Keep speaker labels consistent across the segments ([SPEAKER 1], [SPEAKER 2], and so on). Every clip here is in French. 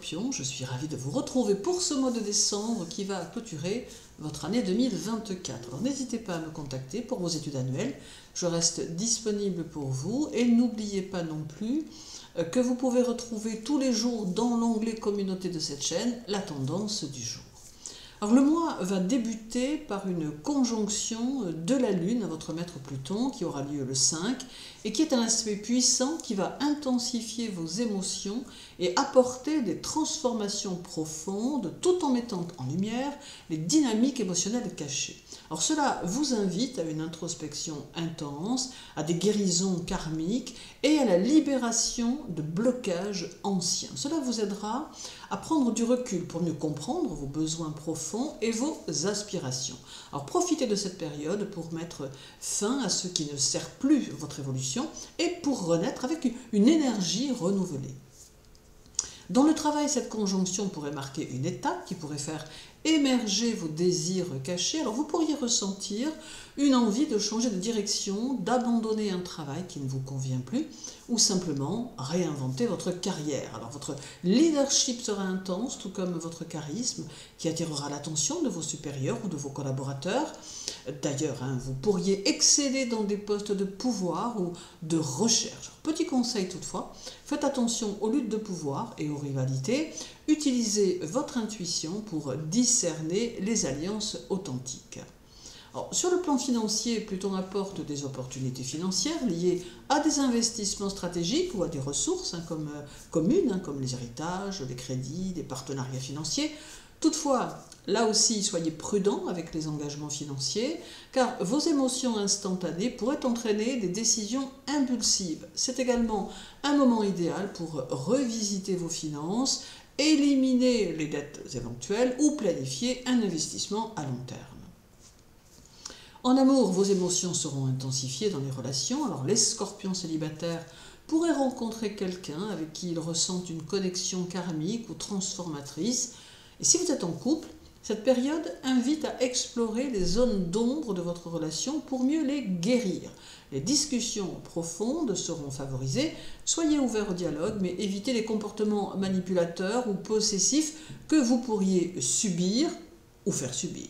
[SPEAKER 1] Scorpions, je suis ravie de vous retrouver pour ce mois de décembre qui va clôturer votre année 2024. Alors n'hésitez pas à me contacter pour vos études annuelles, je reste disponible pour vous et n'oubliez pas non plus que vous pouvez retrouver tous les jours dans l'onglet communauté de cette chaîne la tendance du jour. Alors le mois va débuter par une conjonction de la Lune à votre maître Pluton qui aura lieu le 5 et qui est un aspect puissant qui va intensifier vos émotions et apporter des transformations profondes tout en mettant en lumière les dynamiques émotionnelles cachées. Alors cela vous invite à une introspection intense, à des guérisons karmiques et à la libération de blocages anciens. Cela vous aidera à prendre du recul pour mieux comprendre vos besoins profonds et vos aspirations. Alors profitez de cette période pour mettre fin à ce qui ne sert plus votre évolution et pour renaître avec une énergie renouvelée. Dans le travail, cette conjonction pourrait marquer une étape qui pourrait faire émerger vos désirs cachés. Alors vous pourriez ressentir une envie de changer de direction, d'abandonner un travail qui ne vous convient plus ou simplement réinventer votre carrière. Alors votre leadership sera intense, tout comme votre charisme qui attirera l'attention de vos supérieurs ou de vos collaborateurs. D'ailleurs, vous pourriez exceller dans des postes de pouvoir ou de recherche. Petit conseil toutefois, faites attention aux luttes de pouvoir et aux rivalités. Utilisez votre intuition pour discerner les alliances authentiques. Alors, sur le plan financier, Pluton apporte des opportunités financières liées à des investissements stratégiques ou à des ressources communes, comme les héritages, les crédits, des partenariats financiers. Toutefois, là aussi, soyez prudent avec les engagements financiers, car vos émotions instantanées pourraient entraîner des décisions impulsives. C'est également un moment idéal pour revisiter vos finances, éliminer les dettes éventuelles ou planifier un investissement à long terme. En amour, vos émotions seront intensifiées dans les relations. Alors les scorpions célibataires pourraient rencontrer quelqu'un avec qui ils ressentent une connexion karmique ou transformatrice. Et si vous êtes en couple, cette période invite à explorer les zones d'ombre de votre relation pour mieux les guérir. Les discussions profondes seront favorisées. Soyez ouverts au dialogue, mais évitez les comportements manipulateurs ou possessifs que vous pourriez subir ou faire subir.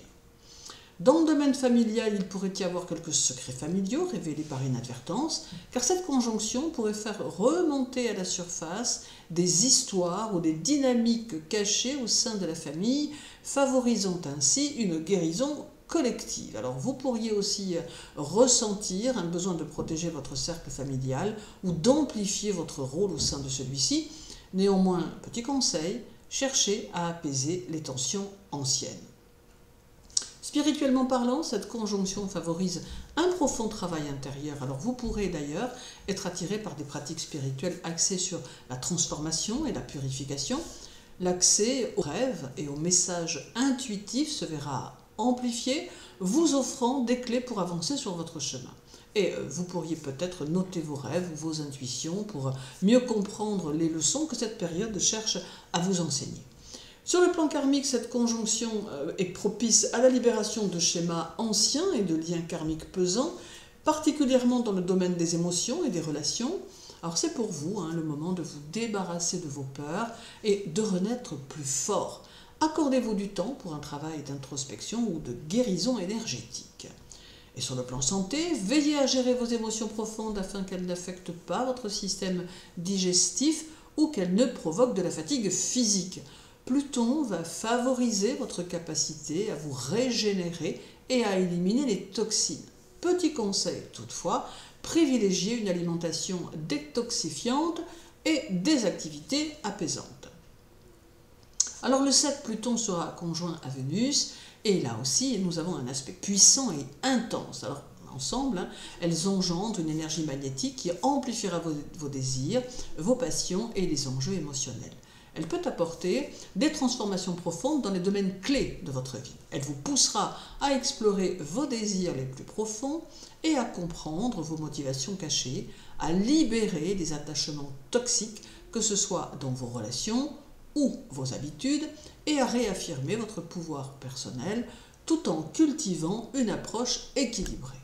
[SPEAKER 1] Dans le domaine familial, il pourrait y avoir quelques secrets familiaux révélés par inadvertance, car cette conjonction pourrait faire remonter à la surface des histoires ou des dynamiques cachées au sein de la famille, favorisant ainsi une guérison collective. Alors vous pourriez aussi ressentir un besoin de protéger votre cercle familial ou d'amplifier votre rôle au sein de celui-ci. Néanmoins, petit conseil, cherchez à apaiser les tensions anciennes. Spirituellement parlant, cette conjonction favorise un profond travail intérieur. Alors vous pourrez d'ailleurs être attiré par des pratiques spirituelles axées sur la transformation et la purification. L'accès aux rêves et aux messages intuitifs se verra amplifié, vous offrant des clés pour avancer sur votre chemin. Et vous pourriez peut-être noter vos rêves ou vos intuitions pour mieux comprendre les leçons que cette période cherche à vous enseigner. Sur le plan karmique, cette conjonction est propice à la libération de schémas anciens et de liens karmiques pesants, particulièrement dans le domaine des émotions et des relations. Alors c'est pour vous le moment de vous débarrasser de vos peurs et de renaître plus fort. Accordez-vous du temps pour un travail d'introspection ou de guérison énergétique. Et sur le plan santé, veillez à gérer vos émotions profondes afin qu'elles n'affectent pas votre système digestif ou qu'elles ne provoquent de la fatigue physique. Pluton va favoriser votre capacité à vous régénérer et à éliminer les toxines. Petit conseil toutefois, privilégiez une alimentation détoxifiante et des activités apaisantes. Alors le 7, Pluton sera conjoint à Vénus et là aussi nous avons un aspect puissant et intense. Alors ensemble, elles engendrent une énergie magnétique qui amplifiera vos désirs, vos passions et les enjeux émotionnels. Elle peut apporter des transformations profondes dans les domaines clés de votre vie. Elle vous poussera à explorer vos désirs les plus profonds et à comprendre vos motivations cachées, à libérer des attachements toxiques, que ce soit dans vos relations ou vos habitudes, et à réaffirmer votre pouvoir personnel tout en cultivant une approche équilibrée.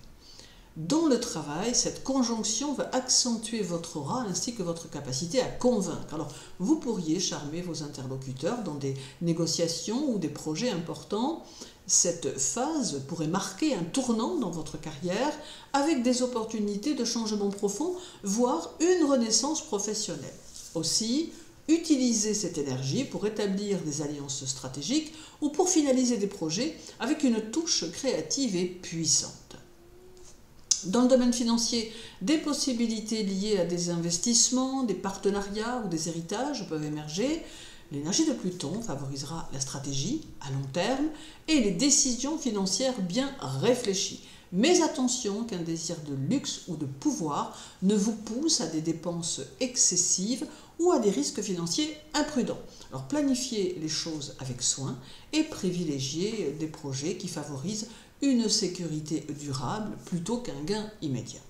[SPEAKER 1] Dans le travail, cette conjonction va accentuer votre aura ainsi que votre capacité à convaincre. Alors, vous pourriez charmer vos interlocuteurs dans des négociations ou des projets importants. Cette phase pourrait marquer un tournant dans votre carrière avec des opportunités de changement profond, voire une renaissance professionnelle. Aussi, utilisez cette énergie pour établir des alliances stratégiques ou pour finaliser des projets avec une touche créative et puissante. Dans le domaine financier, des possibilités liées à des investissements, des partenariats ou des héritages peuvent émerger. L'énergie de Pluton favorisera la stratégie à long terme et les décisions financières bien réfléchies. Mais attention qu'un désir de luxe ou de pouvoir ne vous pousse à des dépenses excessives ou à des risques financiers imprudents. Alors planifiez les choses avec soin et privilégiez des projets qui favorisent une sécurité durable plutôt qu'un gain immédiat.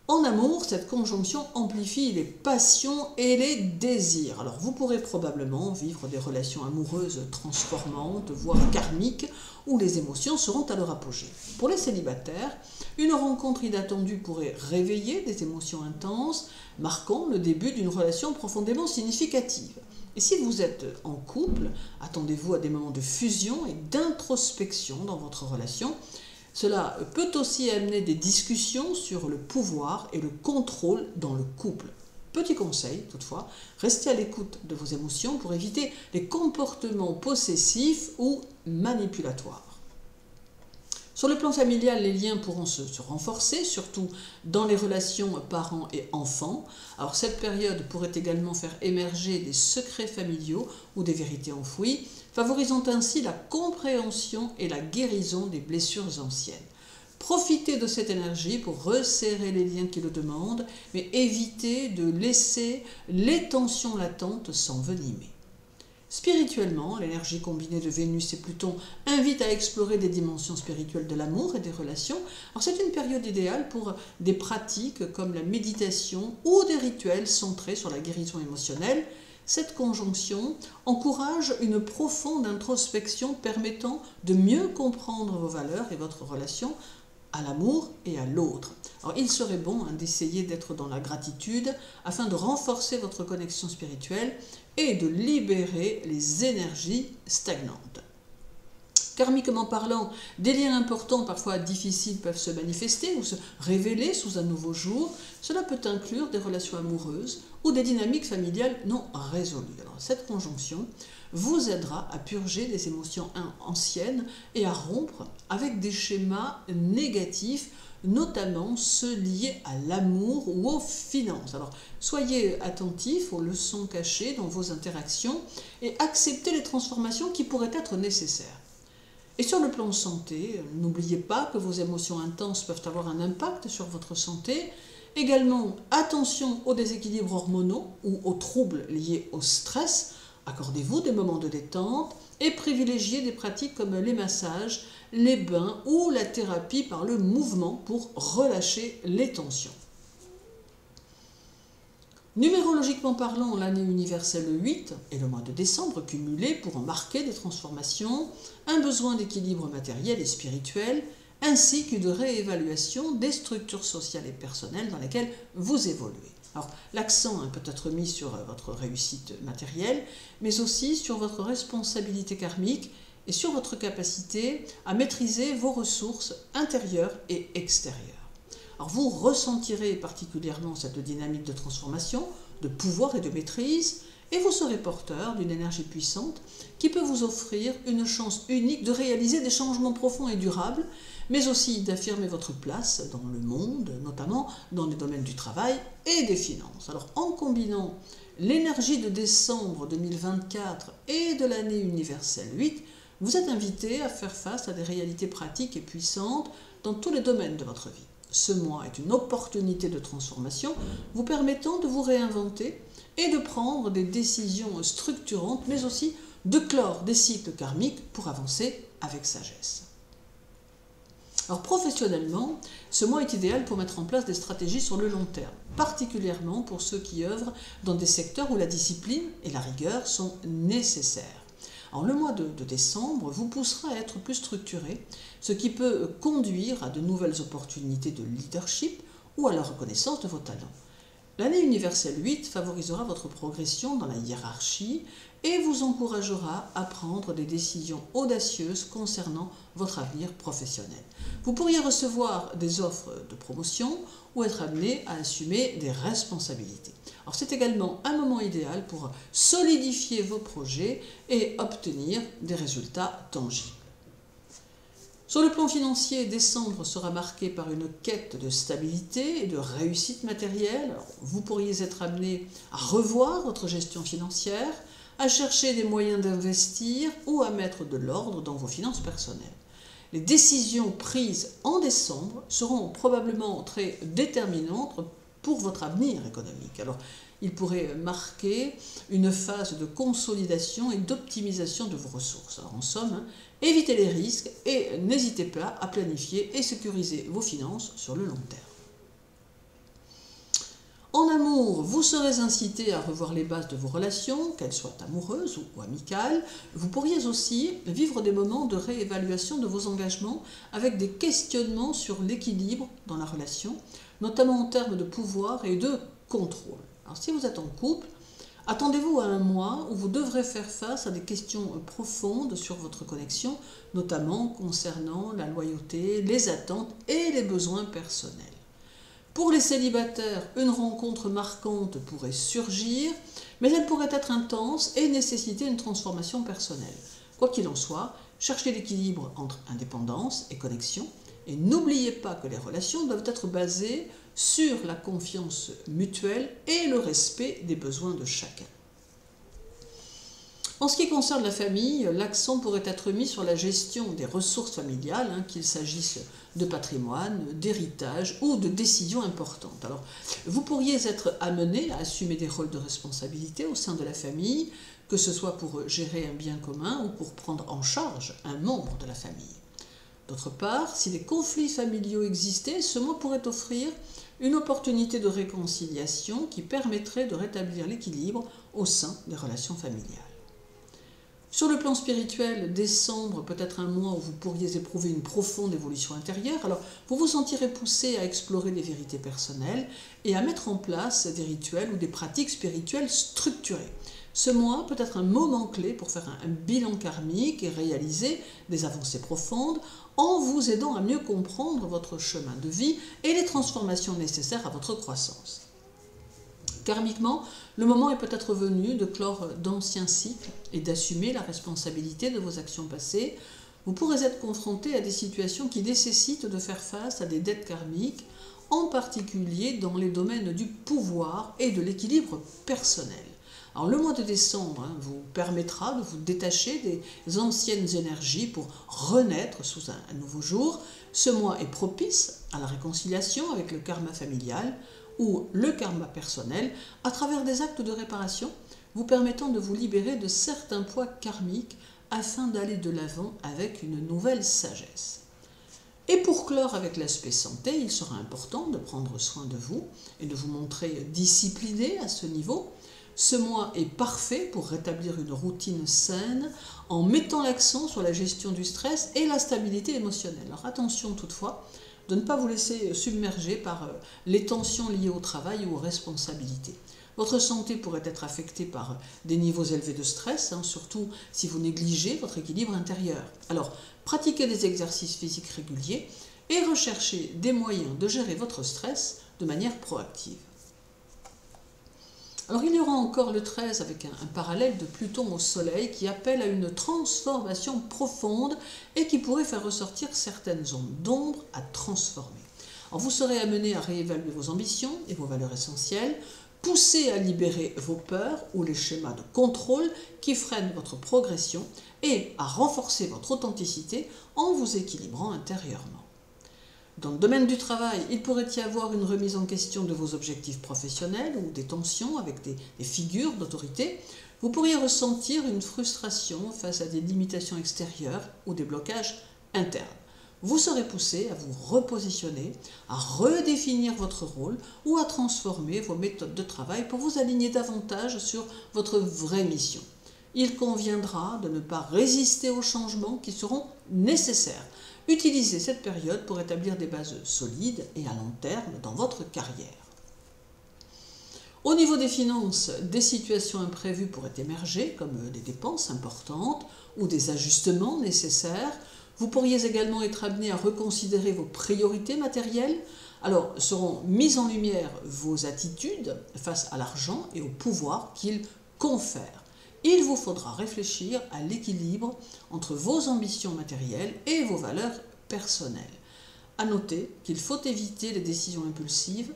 [SPEAKER 1] En amour, cette conjonction amplifie les passions et les désirs. Alors vous pourrez probablement vivre des relations amoureuses transformantes, voire karmiques, où les émotions seront à leur apogée. Pour les célibataires, une rencontre inattendue pourrait réveiller des émotions intenses, marquant le début d'une relation profondément significative. Et si vous êtes en couple, attendez-vous à des moments de fusion et d'introspection dans votre relation. Cela peut aussi amener des discussions sur le pouvoir et le contrôle dans le couple. Petit conseil, toutefois, restez à l'écoute de vos émotions pour éviter les comportements possessifs ou manipulatoires. Sur le plan familial, les liens pourront se renforcer, surtout dans les relations parents et enfants. Alors cette période pourrait également faire émerger des secrets familiaux ou des vérités enfouies, favorisant ainsi la compréhension et la guérison des blessures anciennes. Profitez de cette énergie pour resserrer les liens qui le demandent, mais évitez de laisser les tensions latentes s'envenimer. Spirituellement, l'énergie combinée de Vénus et Pluton invite à explorer des dimensions spirituelles de l'amour et des relations. Alors c'est une période idéale pour des pratiques comme la méditation ou des rituels centrés sur la guérison émotionnelle. Cette conjonction encourage une profonde introspection permettant de mieux comprendre vos valeurs et votre relation à l'amour et à l'autre. Alors il serait bon d'essayer d'être dans la gratitude afin de renforcer votre connexion spirituelle et de libérer les énergies stagnantes. Karmiquement parlant, des liens importants, parfois difficiles, peuvent se manifester ou se révéler sous un nouveau jour. Cela peut inclure des relations amoureuses ou des dynamiques familiales non résolues. Alors, cette conjonction vous aidera à purger des émotions anciennes et à rompre avec des schémas négatifs, notamment ceux liés à l'amour ou aux finances. Alors, soyez attentifs aux leçons cachées dans vos interactions et acceptez les transformations qui pourraient être nécessaires. Et sur le plan santé, n'oubliez pas que vos émotions intenses peuvent avoir un impact sur votre santé. Également, attention aux déséquilibres hormonaux ou aux troubles liés au stress. Accordez-vous des moments de détente et privilégiez des pratiques comme les massages, les bains ou la thérapie par le mouvement pour relâcher les tensions. Numérologiquement parlant, l'année universelle 8 et le mois de décembre cumulés pourront marquer des transformations, un besoin d'équilibre matériel et spirituel, ainsi qu'une réévaluation des structures sociales et personnelles dans lesquelles vous évoluez. Alors, l'accent peut être mis sur votre réussite matérielle, mais aussi sur votre responsabilité karmique et sur votre capacité à maîtriser vos ressources intérieures et extérieures. Alors vous ressentirez particulièrement cette dynamique de transformation, de pouvoir et de maîtrise, et vous serez porteur d'une énergie puissante qui peut vous offrir une chance unique de réaliser des changements profonds et durables, mais aussi d'affirmer votre place dans le monde, notamment dans les domaines du travail et des finances. Alors en combinant l'énergie de décembre 2024 et de l'année universelle 8, vous êtes invité à faire face à des réalités pratiques et puissantes dans tous les domaines de votre vie. Ce mois est une opportunité de transformation vous permettant de vous réinventer et de prendre des décisions structurantes, mais aussi de clore des cycles karmiques pour avancer avec sagesse. Alors professionnellement, ce mois est idéal pour mettre en place des stratégies sur le long terme, particulièrement pour ceux qui œuvrent dans des secteurs où la discipline et la rigueur sont nécessaires. Alors le mois de décembre vous poussera à être plus structuré, ce qui peut conduire à de nouvelles opportunités de leadership ou à la reconnaissance de vos talents. L'année universelle 8 favorisera votre progression dans la hiérarchie et vous encouragera à prendre des décisions audacieuses concernant votre avenir professionnel. Vous pourriez recevoir des offres de promotion ou être amené à assumer des responsabilités. Alors c'est également un moment idéal pour solidifier vos projets et obtenir des résultats tangibles. Sur le plan financier, décembre sera marqué par une quête de stabilité et de réussite matérielle. Alors, vous pourriez être amené à revoir votre gestion financière, à chercher des moyens d'investir ou à mettre de l'ordre dans vos finances personnelles. Les décisions prises en décembre seront probablement très déterminantes pour votre avenir économique. Alors, il pourrait marquer une phase de consolidation et d'optimisation de vos ressources. Alors, en somme, évitez les risques et n'hésitez pas à planifier et sécuriser vos finances sur le long terme. En amour, vous serez incité à revoir les bases de vos relations, qu'elles soient amoureuses ou amicales. Vous pourriez aussi vivre des moments de réévaluation de vos engagements avec des questionnements sur l'équilibre dans la relation, notamment en termes de pouvoir et de contrôle. Alors si vous êtes en couple, attendez-vous à un mois où vous devrez faire face à des questions profondes sur votre connexion, notamment concernant la loyauté, les attentes et les besoins personnels. Pour les célibataires, une rencontre marquante pourrait surgir, mais elle pourrait être intense et nécessiter une transformation personnelle. Quoi qu'il en soit, cherchez l'équilibre entre indépendance et connexion, et n'oubliez pas que les relations doivent être basées sur la confiance mutuelle et le respect des besoins de chacun. En ce qui concerne la famille, l'accent pourrait être mis sur la gestion des ressources familiales, qu'il s'agisse de patrimoine, d'héritage ou de décisions importantes. Alors, vous pourriez être amené à assumer des rôles de responsabilité au sein de la famille, que ce soit pour gérer un bien commun ou pour prendre en charge un membre de la famille. D'autre part, si des conflits familiaux existaient, ce mois pourrait offrir une opportunité de réconciliation qui permettrait de rétablir l'équilibre au sein des relations familiales. Sur le plan spirituel, décembre peut être un mois où vous pourriez éprouver une profonde évolution intérieure. Alors, vous vous sentirez poussé à explorer les vérités personnelles et à mettre en place des rituels ou des pratiques spirituelles structurées. Ce mois peut être un moment clé pour faire un bilan karmique et réaliser des avancées profondes en vous aidant à mieux comprendre votre chemin de vie et les transformations nécessaires à votre croissance. Karmiquement, le moment est peut-être venu de clore d'anciens cycles et d'assumer la responsabilité de vos actions passées. Vous pourrez être confronté à des situations qui nécessitent de faire face à des dettes karmiques, en particulier dans les domaines du pouvoir et de l'équilibre personnel. Alors, le mois de décembre vous permettra de vous détacher des anciennes énergies pour renaître sous un nouveau jour. Ce mois est propice à la réconciliation avec le karma familial ou le karma personnel à travers des actes de réparation vous permettant de vous libérer de certains poids karmiques afin d'aller de l'avant avec une nouvelle sagesse. Et pour clore avec l'aspect santé, il sera important de prendre soin de vous et de vous montrer discipliné à ce niveau. Ce mois est parfait pour rétablir une routine saine en mettant l'accent sur la gestion du stress et la stabilité émotionnelle. Alors attention toutefois de ne pas vous laisser submerger par les tensions liées au travail ou aux responsabilités. Votre santé pourrait être affectée par des niveaux élevés de stress, surtout si vous négligez votre équilibre intérieur. Alors, pratiquez des exercices physiques réguliers et recherchez des moyens de gérer votre stress de manière proactive. Alors il y aura encore le 13 avec un parallèle de Pluton au Soleil qui appelle à une transformation profonde et qui pourrait faire ressortir certaines zones d'ombre à transformer. Alors vous serez amené à réévaluer vos ambitions et vos valeurs essentielles, poussé à libérer vos peurs ou les schémas de contrôle qui freinent votre progression et à renforcer votre authenticité en vous équilibrant intérieurement. Dans le domaine du travail, il pourrait y avoir une remise en question de vos objectifs professionnels ou des tensions avec des figures d'autorité. Vous pourriez ressentir une frustration face à des limitations extérieures ou des blocages internes. Vous serez poussé à vous repositionner, à redéfinir votre rôle ou à transformer vos méthodes de travail pour vous aligner davantage sur votre vraie mission. il conviendra de ne pas résister aux changements qui seront nécessaires. Utilisez cette période pour établir des bases solides et à long terme dans votre carrière. Au niveau des finances, des situations imprévues pourraient émerger, comme des dépenses importantes ou des ajustements nécessaires. Vous pourriez également être amené à reconsidérer vos priorités matérielles. Alors, seront mises en lumière vos attitudes face à l'argent et au pouvoir qu'il confère. Il vous faudra réfléchir à l'équilibre entre vos ambitions matérielles et vos valeurs personnelles. À noter qu'il faut éviter les décisions impulsives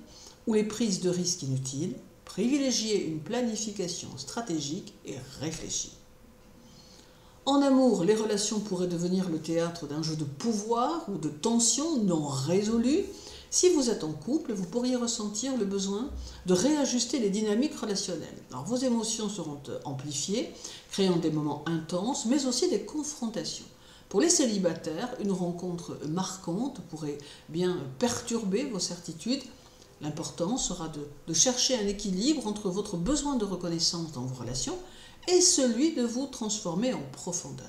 [SPEAKER 1] ou les prises de risques inutiles. Privilégiez une planification stratégique et réfléchie. En amour, les relations pourraient devenir le théâtre d'un jeu de pouvoir ou de tensions non résolues. Si vous êtes en couple, vous pourriez ressentir le besoin de réajuster les dynamiques relationnelles. Alors, vos émotions seront amplifiées, créant des moments intenses, mais aussi des confrontations. Pour les célibataires, une rencontre marquante pourrait bien perturber vos certitudes. L'important sera de chercher un équilibre entre votre besoin de reconnaissance dans vos relations et celui de vous transformer en profondeur.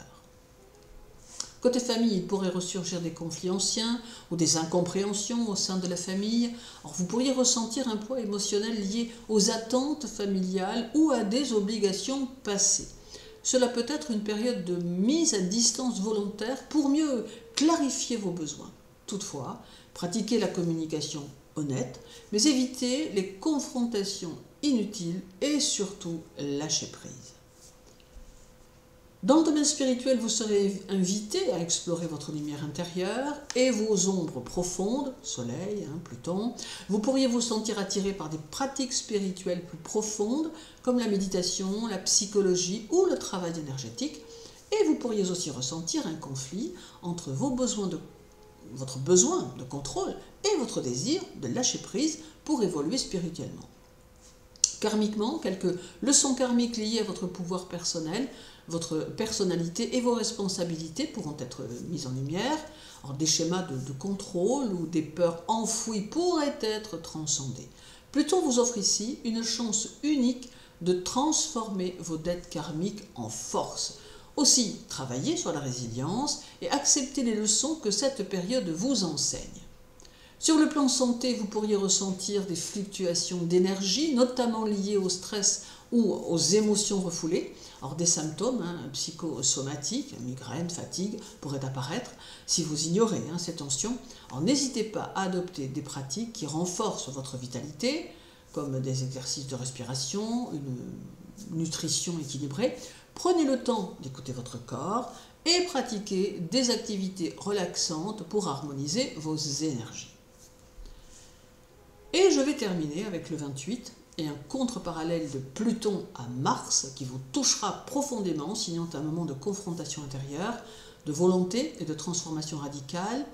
[SPEAKER 1] Côté famille, il pourrait ressurgir des conflits anciens ou des incompréhensions au sein de la famille. Alors, vous pourriez ressentir un poids émotionnel lié aux attentes familiales ou à des obligations passées. Cela peut être une période de mise à distance volontaire pour mieux clarifier vos besoins. Toutefois, pratiquez la communication honnête, mais évitez les confrontations inutiles et surtout lâchez prise. Dans le domaine spirituel, vous serez invité à explorer votre lumière intérieure et vos ombres profondes, Soleil, Pluton. Vous pourriez vous sentir attiré par des pratiques spirituelles plus profondes, comme la méditation, la psychologie ou le travail énergétique. Et vous pourriez aussi ressentir un conflit entre votre besoin de contrôle et votre désir de lâcher prise pour évoluer spirituellement. Karmiquement, quelques leçons karmiques liées à votre pouvoir personnel, votre personnalité et vos responsabilités pourront être mises en lumière. Alors, des schémas de contrôle ou des peurs enfouies pourraient être transcendés. Pluton vous offre ici une chance unique de transformer vos dettes karmiques en force. Aussi, travaillez sur la résilience et acceptez les leçons que cette période vous enseigne. Sur le plan santé, vous pourriez ressentir des fluctuations d'énergie, notamment liées au stress ou aux émotions refoulées. Alors, des symptômes psychosomatiques, migraine, fatigue, pourraient apparaître si vous ignorez ces tensions. Alors, n'hésitez pas à adopter des pratiques qui renforcent votre vitalité, comme des exercices de respiration, une nutrition équilibrée. Prenez le temps d'écouter votre corps et pratiquez des activités relaxantes pour harmoniser vos énergies. Et je vais terminer avec le 28 et un contre-parallèle de Pluton à Mars qui vous touchera profondément, signant un moment de confrontation intérieure, de volonté et de transformation radicale.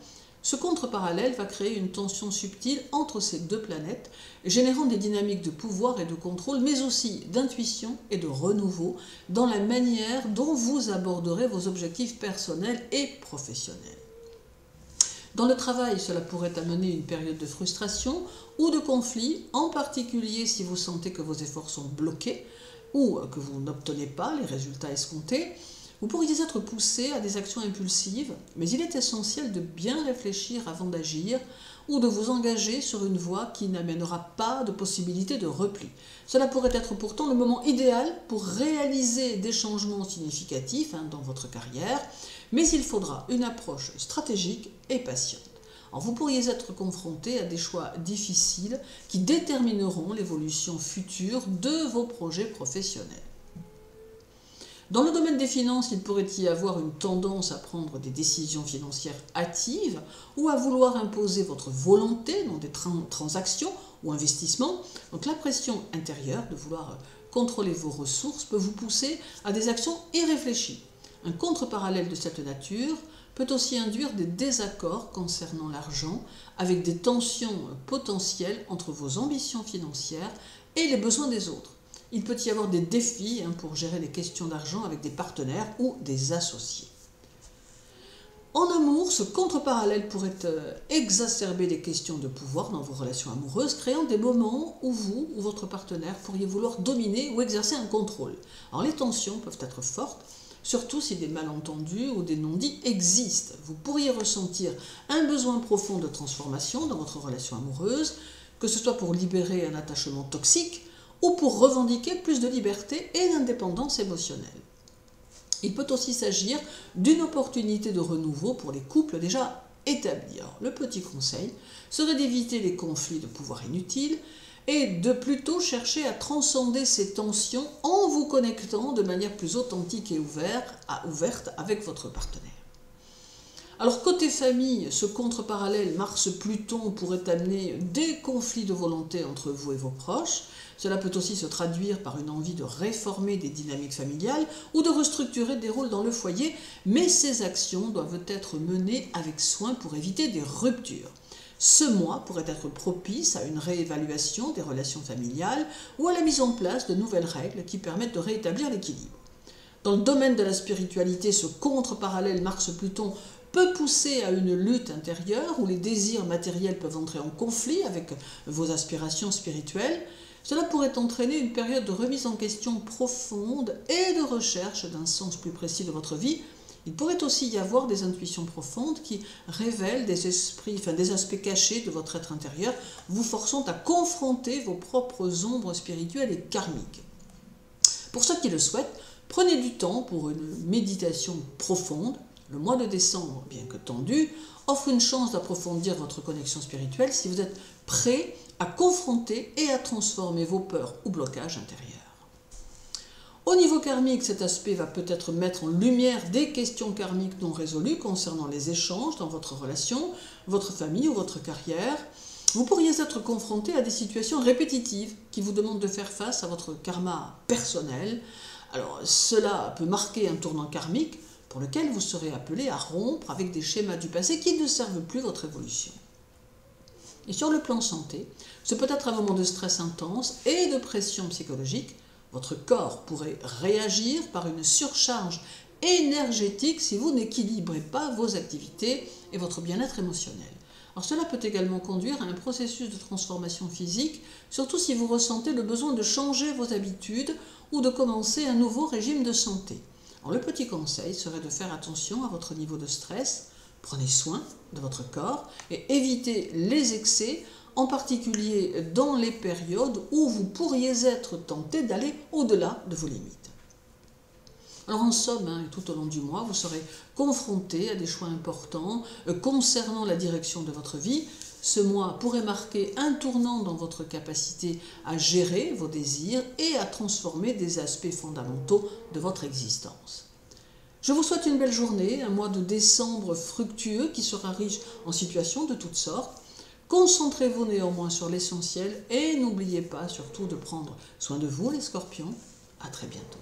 [SPEAKER 1] Ce contre-parallèle va créer une tension subtile entre ces deux planètes, générant des dynamiques de pouvoir et de contrôle, mais aussi d'intuition et de renouveau dans la manière dont vous aborderez vos objectifs personnels et professionnels. Dans le travail, cela pourrait amener une période de frustration ou de conflit, en particulier si vous sentez que vos efforts sont bloqués ou que vous n'obtenez pas les résultats escomptés. Vous pourriez être poussé à des actions impulsives, mais il est essentiel de bien réfléchir avant d'agir ou de vous engager sur une voie qui n'amènera pas de possibilité de repli. Cela pourrait être pourtant le moment idéal pour réaliser des changements significatifs dans votre carrière, mais il faudra une approche stratégique et patiente. Alors, vous pourriez être confronté à des choix difficiles qui détermineront l'évolution future de vos projets professionnels. Dans le domaine des finances, il pourrait y avoir une tendance à prendre des décisions financières hâtives ou à vouloir imposer votre volonté dans des transactions ou investissements. Donc la pression intérieure de vouloir contrôler vos ressources peut vous pousser à des actions irréfléchies. Un contre-parallèle de cette nature peut aussi induire des désaccords concernant l'argent, avec des tensions potentielles entre vos ambitions financières et les besoins des autres. Il peut y avoir des défis pour gérer les questions d'argent avec des partenaires ou des associés. En amour, ce contre-parallèle pourrait exacerber les questions de pouvoir dans vos relations amoureuses, créant des moments où vous ou votre partenaire pourriez vouloir dominer ou exercer un contrôle. Alors les tensions peuvent être fortes, surtout si des malentendus ou des non-dits existent. Vous pourriez ressentir un besoin profond de transformation dans votre relation amoureuse, que ce soit pour libérer un attachement toxique ou pour revendiquer plus de liberté et d'indépendance émotionnelle. Il peut aussi s'agir d'une opportunité de renouveau pour les couples déjà établis. Alors, le petit conseil serait d'éviter les conflits de pouvoir inutiles et de plutôt chercher à transcender ces tensions en vous connectant de manière plus authentique et ouverte avec votre partenaire. Alors côté famille, ce contre-parallèle Mars-Pluton pourrait amener des conflits de volonté entre vous et vos proches. Cela peut aussi se traduire par une envie de réformer des dynamiques familiales ou de restructurer des rôles dans le foyer, mais ces actions doivent être menées avec soin pour éviter des ruptures. Ce mois pourrait être propice à une réévaluation des relations familiales ou à la mise en place de nouvelles règles qui permettent de rétablir l'équilibre. Dans le domaine de la spiritualité, ce contre-parallèle Mars-Pluton peut pousser à une lutte intérieure où les désirs matériels peuvent entrer en conflit avec vos aspirations spirituelles. Cela pourrait entraîner une période de remise en question profonde et de recherche d'un sens plus précis de votre vie. Il pourrait aussi y avoir des intuitions profondes qui révèlent des aspects cachés de votre être intérieur, vous forçant à confronter vos propres ombres spirituelles et karmiques. Pour ceux qui le souhaitent, prenez du temps pour une méditation profonde. Le mois de décembre, bien que tendu, offre une chance d'approfondir votre connexion spirituelle si vous êtes prêt à confronter et à transformer vos peurs ou blocages intérieurs. Au niveau karmique, cet aspect va peut-être mettre en lumière des questions karmiques non résolues concernant les échanges dans votre relation, votre famille ou votre carrière. Vous pourriez être confronté à des situations répétitives qui vous demandent de faire face à votre karma personnel. Alors, cela peut marquer un tournant karmique pour lequel vous serez appelé à rompre avec des schémas du passé qui ne servent plus votre évolution. Et sur le plan santé, ce peut être un moment de stress intense et de pression psychologique. Votre corps pourrait réagir par une surcharge énergétique si vous n'équilibrez pas vos activités et votre bien-être émotionnel. Alors cela peut également conduire à un processus de transformation physique, surtout si vous ressentez le besoin de changer vos habitudes ou de commencer un nouveau régime de santé. Alors, le petit conseil serait de faire attention à votre niveau de stress, prenez soin de votre corps et évitez les excès, en particulier dans les périodes où vous pourriez être tenté d'aller au-delà de vos limites. Alors en somme, tout au long du mois, vous serez confronté à des choix importants concernant la direction de votre vie. Ce mois pourrait marquer un tournant dans votre capacité à gérer vos désirs et à transformer des aspects fondamentaux de votre existence. Je vous souhaite une belle journée, un mois de décembre fructueux qui sera riche en situations de toutes sortes. Concentrez-vous néanmoins sur l'essentiel et n'oubliez pas surtout de prendre soin de vous les scorpions. À très bientôt.